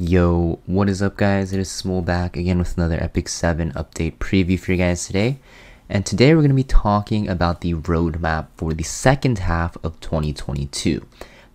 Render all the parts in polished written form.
Yo, what is up guys? It is Samool back again with another Epic 7 update preview for you guys today. And today we're going to be talking about the roadmap for the second half of 2022.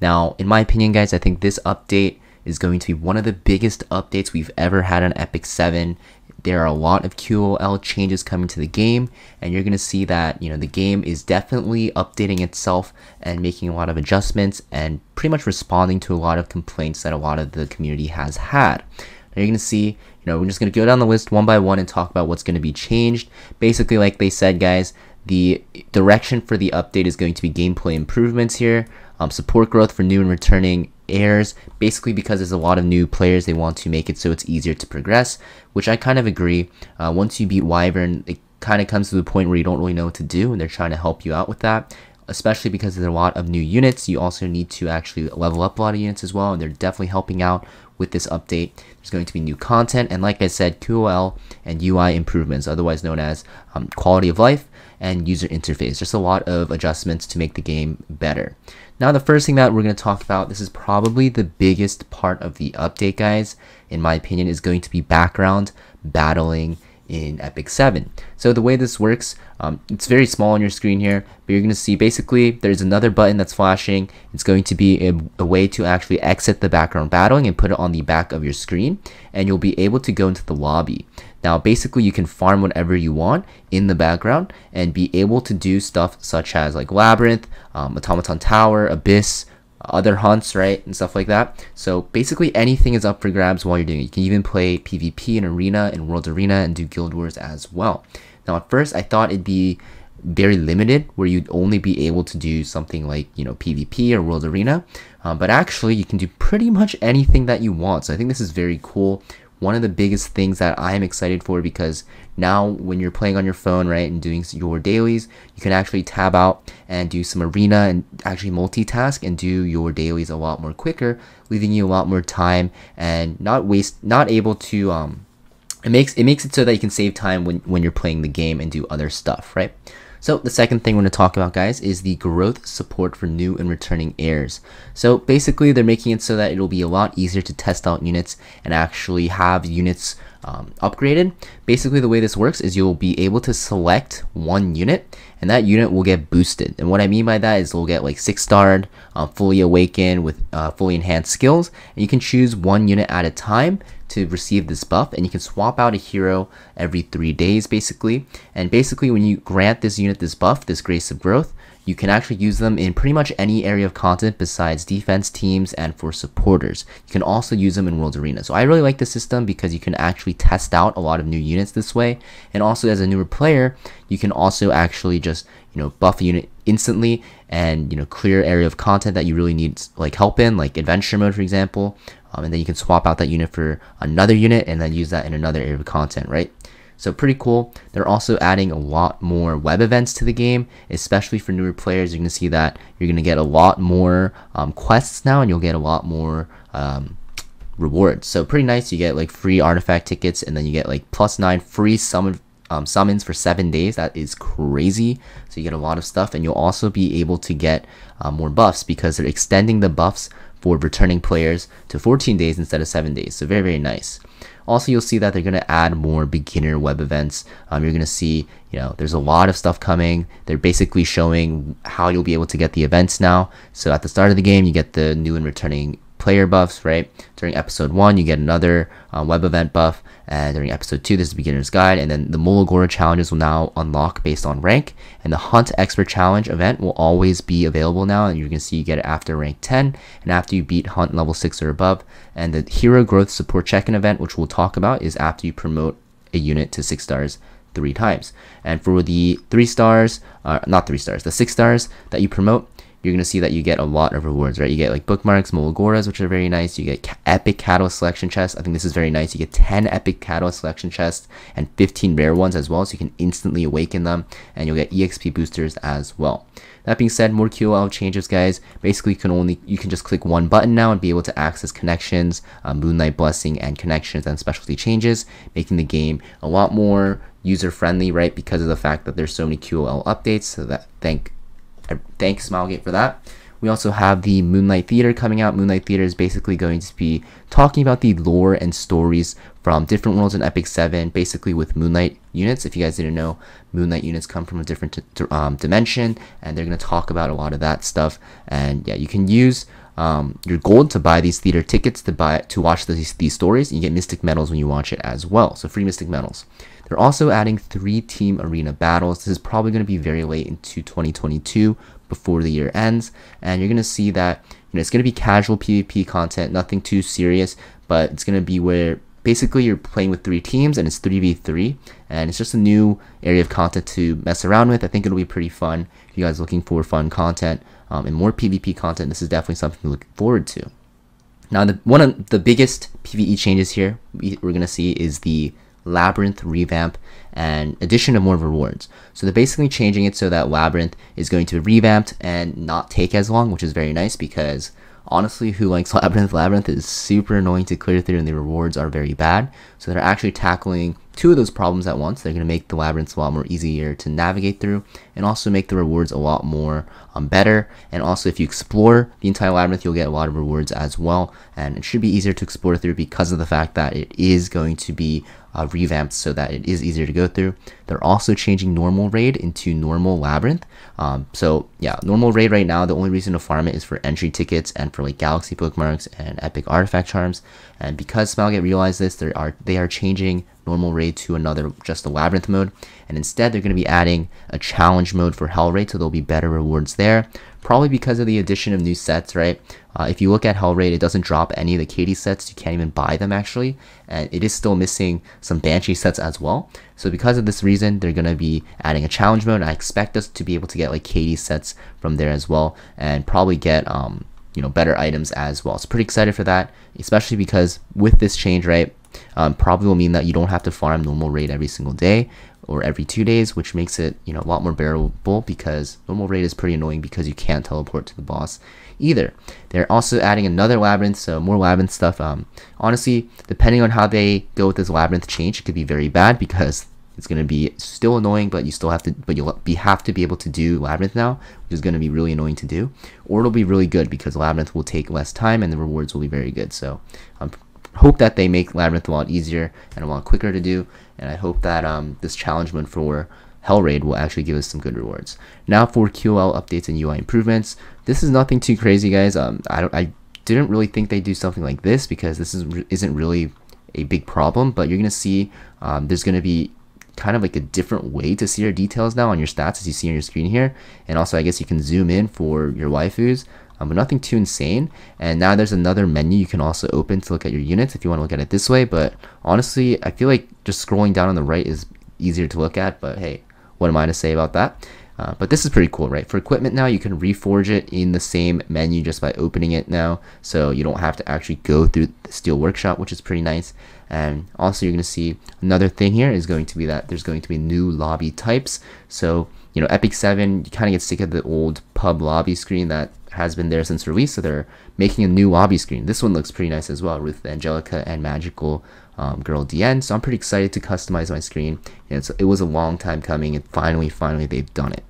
Now, in my opinion guys, I think this update is going to be one of the biggest updates we've ever had on Epic 7. There are a lot of QoL changes coming to the game, and you're going to see that, the game is definitely updating itself and making a lot of adjustments and pretty much responding to a lot of complaints that a lot of the community has had. Now you're going to see, we're just going to go down the list one by one and talk about what's going to be changed. Basically, like they said, guys, the direction for the update is going to be gameplay improvements here, support growth for new and returning heirs, basically because there's a lot of new players. They want to make it so it's easier to progress, which I kind of agree. Once you beat Wyvern, it kind of comes to the point where you don't really know what to do, and they're trying to help you out with that, especially because there's a lot of new units. You also need to actually level up a lot of units as well, and they're definitely helping out with this update. There's going to be new content, and like I said, QoL and UI improvements, otherwise known as quality of life and user interface. Just a lot of adjustments to make the game better. Now, the first thing that we're going to talk about, this is probably the biggest part of the update, guys, in my opinion, is going to be background battling in Epic 7. So the way this works, it's very small on your screen here, but you're going to see basically there's another button that's flashing. It's going to be a way to actually exit the background battling and put it on the back of your screen, and you'll be able to go into the lobby. Now basically you can farm whatever you want in the background and be able to do stuff such as like Labyrinth, Automaton Tower, Abyss, other hunts, right, and stuff like that. So basically anything is up for grabs while you're doing it. You can even play PvP in Arena and World Arena and do Guild Wars as well. Now at first I thought it'd be very limited, where you'd only be able to do something like PvP or World Arena, but actually you can do pretty much anything that you want. So I think this is very cool. One of the biggest things that I'm excited for, because now when you're playing on your phone, right, and doing your dailies, you can actually tab out and do some arena and actually multitask and do your dailies a lot more quicker, leaving you a lot more time and not able to it makes it so that you can save time when you're playing the game and do other stuff, right? So the second thing we're going to talk about, guys, is the growth support for new and returning heirs. So basically they're making it so that it'll be a lot easier to test out units and actually have units upgraded. Basically the way this works is you'll be able to select one unit, and that unit will get boosted. And what I mean by that is they'll get like 6-starred, fully awakened with fully enhanced skills, and you can choose one unit at a time to receive this buff, and you can swap out a hero every 3 days basically. And basically when you grant this unit this buff, this Grace of Growth, you can actually use them in pretty much any area of content besides defense teams and for supporters. You can also use them in World Arena. So I really like the system because you can actually test out a lot of new units this way. And also as a newer player, you can also actually just, buff a unit instantly and, clear area of content that you really need like help in, like adventure mode, for example. And then you can swap out that unit for another unit and then use that in another area of content, right? So pretty cool. They're also adding a lot more web events to the game, especially for newer players. You're going to see that you're going to get a lot more quests now, and you'll get a lot more rewards. So pretty nice. You get like free artifact tickets, and then you get like +9 free summons for 7 days. That is crazy. So you get a lot of stuff, and you'll also be able to get more buffs because they're extending the buffs for returning players to 14 days instead of 7 days. So very, very nice. Also, you'll see that they're going to add more beginner web events. You're going to see, there's a lot of stuff coming. They're basically showing how you'll be able to get the events now. So at the start of the game, you get the new and returning player buffs, right? During episode 1, you get another web event buff, and during episode 2, this is the beginner's guide, and then the Mulagora challenges will now unlock based on rank, and the Hunt Expert Challenge event will always be available now, and you can see you get it after rank 10 and after you beat Hunt level 6 or above. And the Hero Growth Support Check-in event, which we'll talk about, is after you promote a unit to 6 stars 3 times. And for the 3 stars, not 3 stars, the 6 stars that you promote, you're going to see that you get a lot of rewards, right? You get like bookmarks, Molagoras, which are very nice. You get epic catalyst selection chests. I think this is very nice. You get 10 epic catalyst selection chests and 15 rare ones as well, so you can instantly awaken them, and you'll get EXP boosters as well. That being said, more QoL changes, guys. Basically, you can just click one button now and be able to access connections, Moonlight Blessing, and connections and specialty changes, making the game a lot more user-friendly, right? Because of the fact that there's so many QoL updates. So that thanks Smilegate for that. We also have the Moonlight Theater coming out. Moonlight Theater is basically going to be talking about the lore and stories from different worlds in Epic 7, basically with Moonlight units. If you guys didn't know, Moonlight units come from a different dimension, and they're going to talk about a lot of that stuff. And yeah, you can use your gold to buy these theater tickets to watch these stories. You get mystic medals when you watch it as well, so free mystic medals. They're also adding 3 team arena battles. This is probably going to be very late into 2022 before the year ends, and you're going to see that it's going to be casual PvP content, nothing too serious, but it's going to be where basically you're playing with 3 teams and it's 3v3, and it's just a new area of content to mess around with. I think it'll be pretty fun. If you guys are looking for fun content and more PvP content, this is definitely something to look forward to. Now, one of the biggest PvE changes here we're going to see is the Labyrinth Revamp and addition of more rewards. So they're basically changing it so that Labyrinth is going to be revamped and not take as long, which is very nice because honestly, who likes Labyrinth? Labyrinth is super annoying to clear through and the rewards are very bad. So they're actually tackling 2 of those problems at once. They're going to make the labyrinths a lot more easier to navigate through and also make the rewards a lot more better. And also, if you explore the entire labyrinth, you'll get a lot of rewards as well. And it should be easier to explore through because of the fact that it is going to be revamped so that it is easier to go through. They're also changing normal raid into normal labyrinth. So yeah, normal raid right now, the only reason to farm it is for entry tickets and for like galaxy bookmarks and epic artifact charms. And because Smilegate realized this, they are changing normal raid to another, just a labyrinth mode, and instead they're going to be adding a challenge mode for hell raid, so there'll be better rewards there, probably because of the addition of new sets, right? If you look at hell raid, it doesn't drop any of the Katie sets. You can't even buy them actually, and it is still missing some Banshee sets as well. So because of this reason, they're going to be adding a challenge mode, and I expect us to be able to get like Katie sets from there as well, and probably get better items as well. So pretty excited for that, especially because with this change, right, probably will mean that you don't have to farm normal raid every single day or every 2 days, which makes it a lot more bearable, because normal raid is pretty annoying because you can't teleport to the boss either. They're also adding another labyrinth, so more labyrinth stuff. Honestly, depending on how they go with this labyrinth change, it could be very bad because it's going to be still annoying, but you'll have to be able to do labyrinth now, which is going to be really annoying to do, or it'll be really good because labyrinth will take less time and the rewards will be very good. So hope that they make labyrinth a lot easier and a lot quicker to do, and I hope that this challenge mode for hell raid will actually give us some good rewards. Now for QoL updates and UI improvements, this is nothing too crazy, guys. I didn't really think they'd do something like this because this isn't really a big problem, but you're gonna see there's gonna be kind of like a different way to see your details now on your stats, as you see on your screen here, and also I guess you can zoom in for your waifus, but nothing too insane. And now there's another menu you can also open to look at your units if you want to look at it this way, but honestly I feel like just scrolling down on the right is easier to look at, but hey, what am I to say about that? But this is pretty cool, right? For equipment now, you can reforge it in the same menu just by opening it now, so you don't have to actually go through the Steel Workshop, which is pretty nice. And also you're going to see another thing here is going to be that there's going to be new lobby types. So Epic 7, you kind of get sick of the old pub lobby screen that has been there since release, so they're making a new lobby screen. This one looks pretty nice as well, with Angelica and Magical Girl DN, so I'm pretty excited to customize my screen. It was a long time coming, and finally they've done it.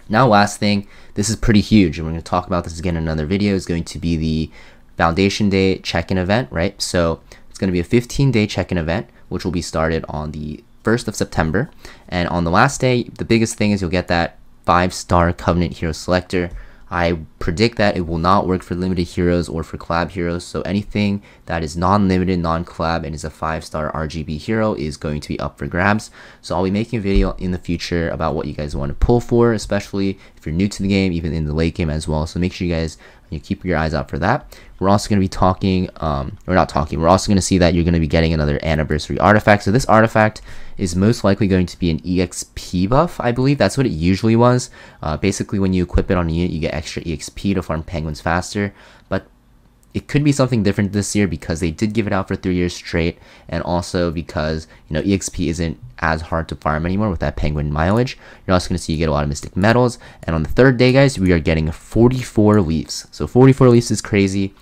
Now last thing, this is pretty huge, and we're going to talk about this again in another video, is going to be the Foundation Day check-in event, right? So it's going to be a 15-day check-in event, which will be started on the 1st of September, and on the last day, the biggest thing is you'll get that 5-star Covenant Hero Selector. I predict that it will not work for limited heroes or for collab heroes, so anything that is non-limited, non-collab, and is a 5-star RGB hero is going to be up for grabs. So I'll be making a video in the future about what you guys want to pull for, especially if you're new to the game, even in the late game as well. So make sure you guys keep your eyes out for that. We're also going to be talking, we're also going to see that you're going to be getting another anniversary artifact. So this artifact is most likely going to be an EXP buff, I believe. That's what it usually was. Basically, when you equip it on a unit, you get extra EXP to farm penguins faster. But it could be something different this year because they did give it out for 3 years straight, and also because EXP isn't as hard to farm anymore with that penguin mileage. You're also going to see you get a lot of mystic medals, and on the 3rd day, guys, we are getting 44 leaves. So 44 leaves is crazy.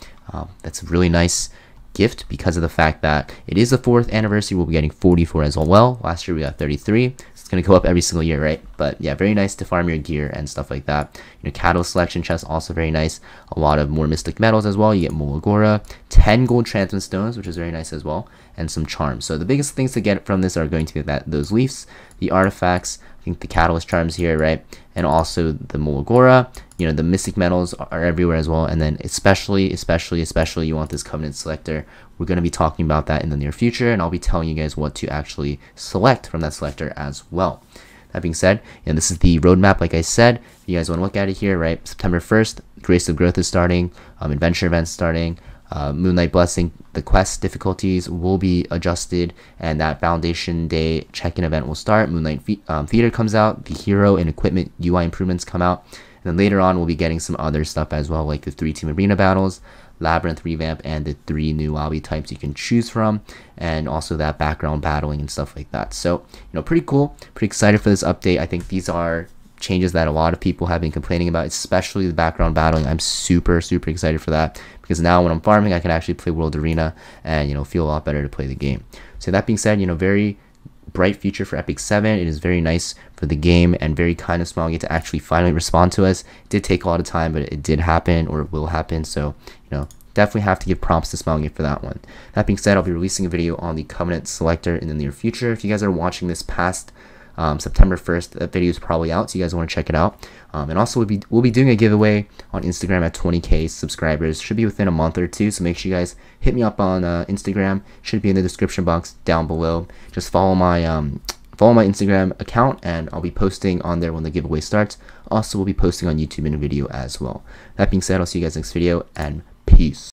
That's really nice. gift because of the fact that it is the 4th anniversary. We'll be getting 44 as well. Last year we got 33. So it's going to go up every single year, right? But yeah, very nice to farm your gear and stuff like that. You know, catalyst selection chest also very nice. A lot of more mystic metals as well. You get Molagora, 10 gold transmit stones, which is very nice as well, and some charms. So the biggest things to get from this are going to be those leaves, the artifacts, I think the catalyst charms here, right? And also the Molagora. You know, the mystic metals are everywhere as well. And then especially you want this covenant selector. We're going to be talking about that in the near future, and I'll be telling you guys what to actually select from that selector as well. That being said, and this is the roadmap, like I said. If you guys want to look at it here, right? September 1st, Grace of Growth is starting, adventure events starting, Moonlight Blessing, the quest difficulties will be adjusted, and that Foundation Day check-in event will start. Moonlight Theater comes out, the hero and equipment UI improvements come out, and then later on we'll be getting some other stuff as well, like the 3-team arena battles, Labyrinth Revamp, and the 3 new lobby types you can choose from, and also that background battling and stuff like that. So, you know, pretty cool, pretty excited for this update. I think these are changes that a lot of people have been complaining about, especially the background battling. I'm super excited for that, because now when I'm farming I can actually play World Arena and, you know, feel a lot better to play the game. So that being said, you know, very bright future for Epic 7. It is very nice for the game, and very kind of Smiley to actually finally respond to us. It did take a lot of time, but it did happen, or it will happen. So, you know, definitely have to give prompts to Smiley for that one. That being said, I'll be releasing a video on the Covenant Selector in the near future. If you guys are watching this past September 1st, that video is probably out, so you guys want to check it out. And also we'll be doing a giveaway on Instagram at 20k subscribers. Should be within a month or two, so make sure you guys hit me up on Instagram. Should be in the description box down below. Just follow my Instagram account, and I'll be posting on there when the giveaway starts. Also, we'll be posting on YouTube in a video as well. That being said, I'll see you guys next video, and peace.